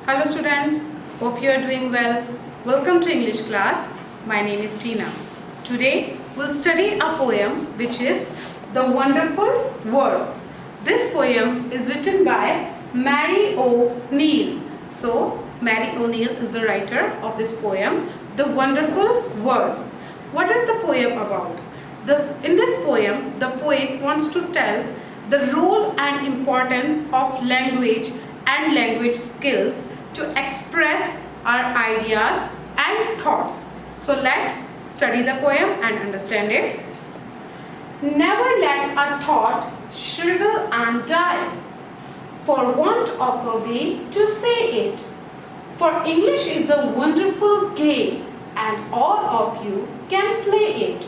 Hello students, hope you are doing well. Welcome to English class. My name is Tina. Today we'll study a poem which is The Wonderful Words. This poem is written by Mary O'Neill. So Mary O'Neill is the writer of this poem, The Wonderful Words. What is the poem about? In this poem, the poet wants to tell the role and importance of language and language skills to express our ideas and thoughts. So let's study the poem and understand it. Never let a thought shrivel and die for want of a way to say it. For English is a wonderful game and all of you can play it.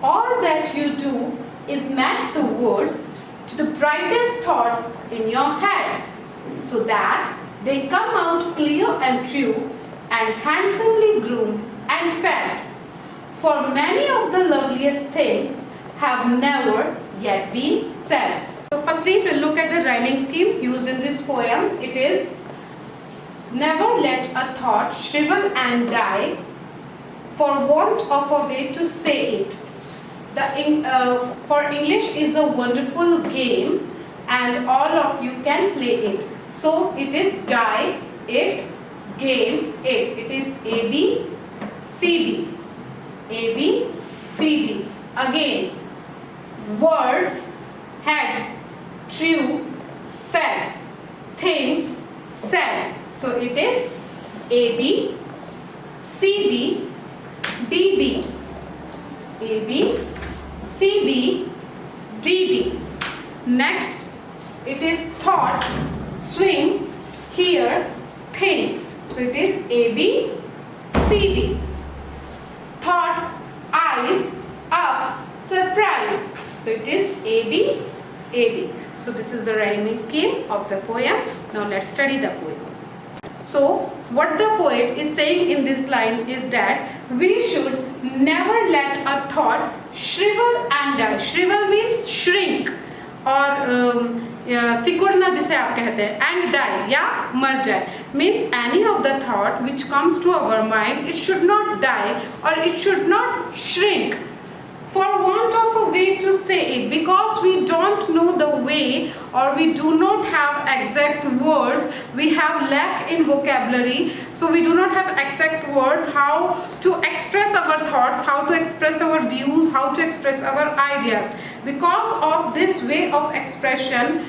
All that you do is match the words to the brightest thoughts in your head, so that they come out clear and true and handsomely groomed and fed. For many of the loveliest things have never yet been said. So firstly, if you look at the rhyming scheme used in this poem, it is never let a thought shrivel and die for want of a way to say it. For English is a wonderful game and all of you can play it. So it is die, it, game, it. It is A, B, C, B. A, B, C, B. Again, words, head, true, fed, things, said. So it is A, B, C, B, D, B. A, B, C, B, D, B. Next, it is thought, swing, hear, think. So it is A, B, C, B. Thought, eyes, up, surprise. So it is A, B, A, B. So this is the rhyming scheme of the poem. Now let's study the poem. So what the poet is saying in this line is that we should never let a thought shrivel and die. Shrivel means shrink और सिकुड़ना जिसे आप कहते हैं, and die या मर जाए means any of the thought which comes to our mind, it should not die or it should not shrink for want of a way to say it, because we don't know the way or we do not have exact words, we have lack in vocabulary, so we do not have exact words how to express our thoughts, how to express our views, how to express our ideas. Because of this way of expression,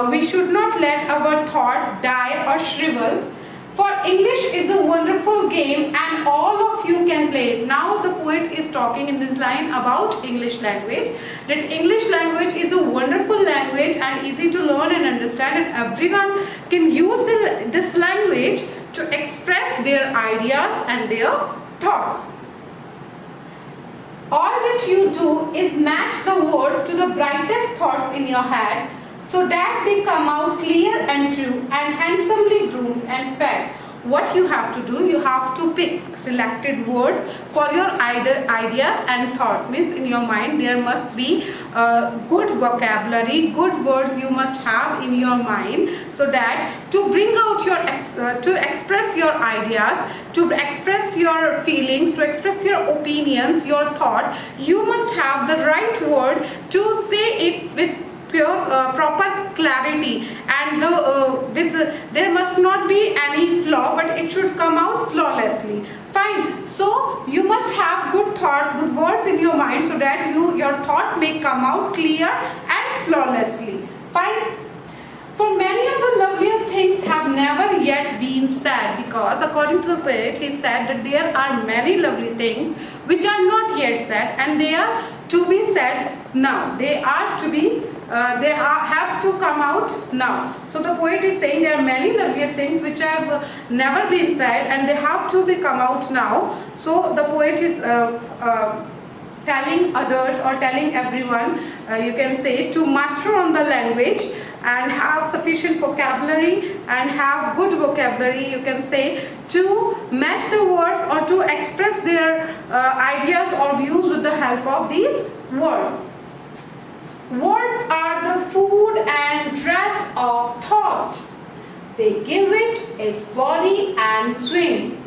we should not let our thought die or shrivel. For English is a wonderful game and all of you can play it. Now the poet is talking in this line about English language. That English language is a wonderful language and easy to learn and understand, and everyone can use this language to express their ideas and their thoughts. All that you do is match the words to the brightest thoughts in your head, so that they come out clear and true and handsomely groomed and fed. What you have to do, you have to pick selected words for your ideas and thoughts. Means in your mind there must be good vocabulary, good words you must have in your mind, so that to bring out your to express your ideas, to express your feelings, to express your opinions, your thought, you must have the right word to say it with proper clarity, and there must not be any flaw, but it should come out flawlessly. Fine. So you must have good thoughts, good words in your mind, so that your thought may come out clear and flawlessly. Fine. For many of the loveliest things have never yet been said, because according to the poet, he said that there are many lovely things which are not yet said, and they are to be said now. They are to be have to come out now. So the poet is saying there are many loveliest things which have never been said and they have to come out now. So the poet is telling others or telling everyone, you can say, to master on the language and have sufficient vocabulary and have good vocabulary, you can say, to match the words or to express their ideas or views with the help of these words. Words are the food and dress of thought. They give it its body and swing.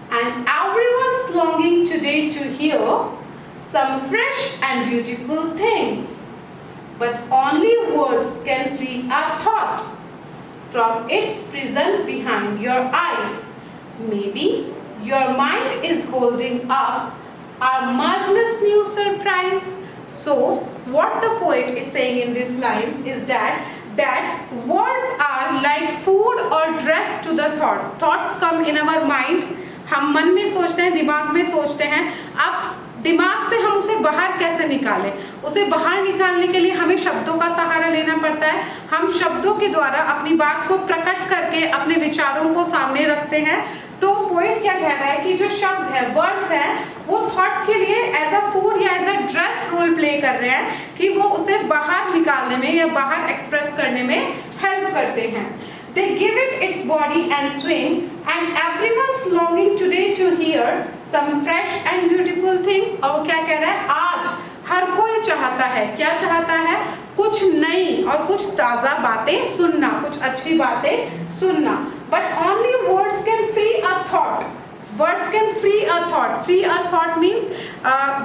And everyone's longing today to hear some fresh and beautiful things. But only words can free a thought from its prison behind your eyes. Maybe your mind is holding up a marvelous new surprise. So, what the poet is saying in these lines is that words are like food or dress to the thoughts. Thoughts come in our mind. हम मन में सोचते हैं, दिमाग में सोचते हैं. अब दिमाग से हम उसे बाहर कैसे निकालें? उसे बाहर निकालने के लिए हमें शब्दों का सहारा लेना पड़ता है. हम शब्दों के द्वारा अपनी बात को प्रकट करके अपने विचारों को सामने रखते हैं. तो पोएट क्या कह रहा है कि जो शब्द है, वर्ड्स है, वो थॉट के लिए एज अ फूड या as a dress role play कर रहे हैं कि वो उसे बाहर निकालने में या बाहर एक्सप्रेस करने में हेल्प करते हैं. They give it its body and swing, and everyone's longing today to hear some fresh and beautiful things. और क्या कह रहा है? आज हर कोई चाहता है, क्या चाहता है? कुछ नई और कुछ ताज़ा बातें सुनना, कुछ अच्छी बातें सुनना. But only words can free a thought. Words can free a thought. Free a thought means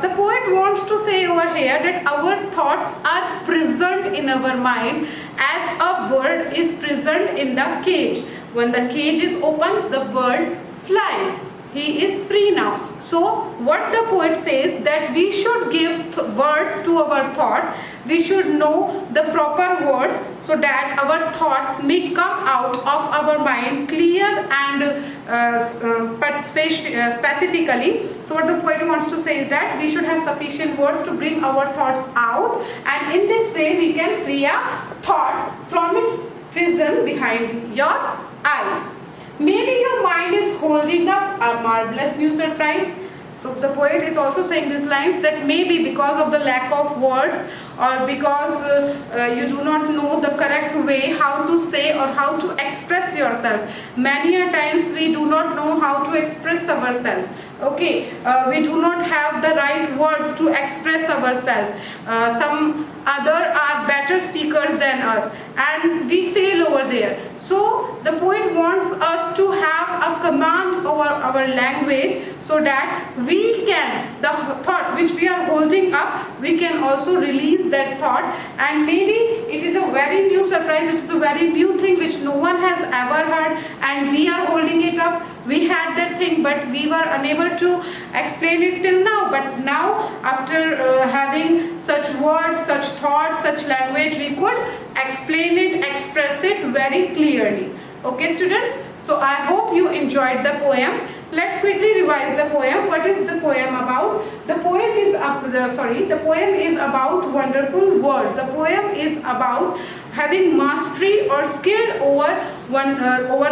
the poet wants to say over here that our thoughts are present in our mind as a bird is present in the cage. When the cage is open, the bird flies. He is free now. So what the poet says that we should give words to our thought. We should know the proper words so that our thought may come out of our mind clear and specifically. So what the poet wants to say is that we should have sufficient words to bring our thoughts out, and in this way we can free a thought from its prison behind your eyes. Maybe your mind is holding up a marvelous new surprise. So the poet is also saying these lines that maybe because of the lack of words or because you do not know the correct way how to say or how to express yourself. Many a times we do not know how to express ourselves. Okay, we do not have the right words to express ourselves. Some other are better speakers than us, and we fail over there. So the poet wants us to have a command over our language so that we can, the thought which we are holding up, we can also release that thought, and maybe it is a very new surprise, it is a very new thing which no one has ever heard, and we are holding it up. We had that thing but we were unable to explain it till now, but now after having such words, such thoughts, such language, we could explain it, express it very clearly. Okay students, so I hope you enjoyed the poem. Let's quickly revise the poem. What is the poem about? The poem is about wonderful words. The poem is about having mastery or skill over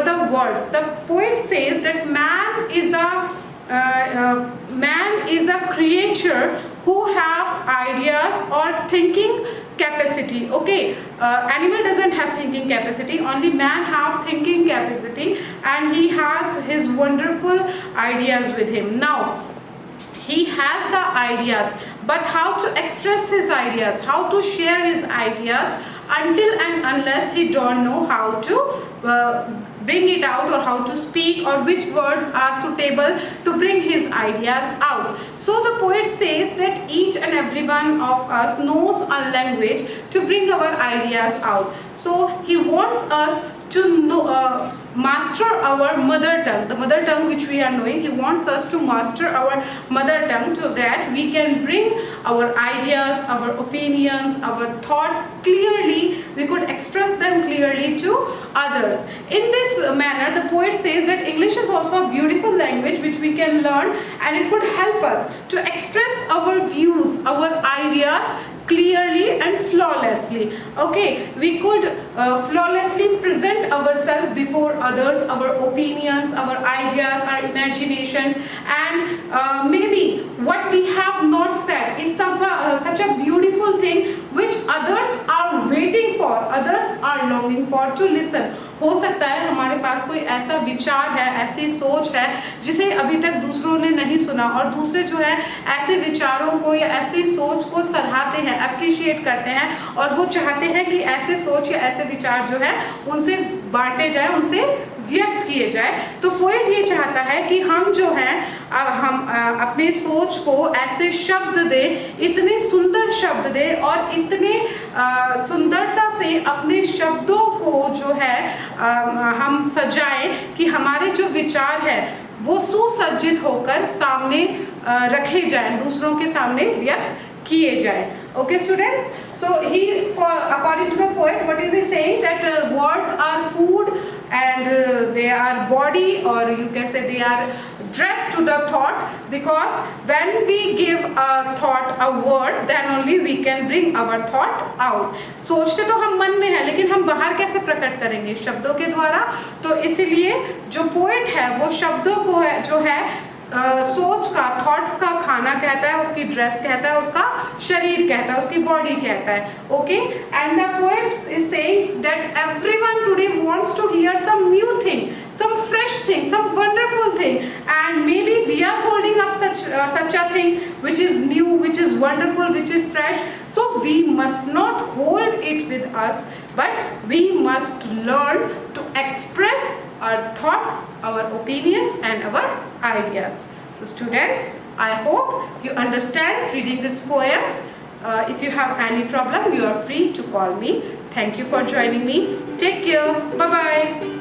the words. The poet says that man is a creature who have ideas or thinking capacity. Okay, animal doesn't have thinking capacity, only man have thinking capacity, and he has his wonderful ideas with him. Now he has the ideas, but how to express his ideas, how to share his ideas, until and unless he don't know how to bring it out or how to speak or which words are suitable to bring his ideas out. So the poet says that each and every one of us knows a language to bring our ideas out. So he wants us to know, master our mother tongue, the mother tongue which we are knowing. He wants us to master our mother tongue so that we can bring our ideas, our opinions, our thoughts clearly, we could express them clearly to others. In this manner, the poet says that English is also a beautiful language which we can learn, and it could help us to express our views, our ideas clearly and flawlessly. Okay, we could flawlessly present ourselves before others, our opinions, our ideas, our imaginations, and maybe what we have not said is such a beautiful thing which others are waiting for, others are longing for to listen. हो सकता है हमारे पास कोई ऐसा विचार है, ऐसी सोच है जिसे अभी तक दूसरों ने नहीं सुना, और दूसरे जो है ऐसे विचारों को या ऐसी सोच को सराहते हैं, अप्रिशिएट करते हैं, और वो चाहते हैं कि ऐसे सोच या ऐसे विचार जो है उनसे बांटे जाए, उनसे व्यक्त किए जाए। तो पोएट ये चाहता है कि हम जो है हम अपने सोच को ऐसे शब्द दें, इतने सुंदर शब्द दें और इतने सुंदरता से अपने शब्दों को जो है हम सजाएं कि हमारे जो विचार है वो सुसज्जित होकर सामने रखे जाएं, दूसरों के सामने व्यक्त किए जाए। Okay students, so according to the poet, what is he saying, that words are food and they are body, or you can say they are dressed to the thought, because when we give a thought a word, then only we can bring our thought out. सोचते तो हम मन में है, लेकिन हम बाहर कैसे प्रकट करेंगे? शब्दों के द्वारा। तो इसीलिए जो पोएट है वो शब्दों को है जो है सोच का, थॉट्स का खाना कहता है, उसकी ड्रेस कहता है, उसका शरीर कहता है, उसकी बॉडी कहता है। Okay, and the poet is saying that everyone today wants to hear some new thing, some fresh thing, some wonderful thing, and maybe we are holding up such a thing which is new, which is wonderful, which is fresh. So we must not hold it with us, but we must learn to express our thoughts, our opinions and our ideas. So students, I hope you understand reading this poem. If you have any problem, you are free to call me. Thank you for joining me. Take care. Bye bye.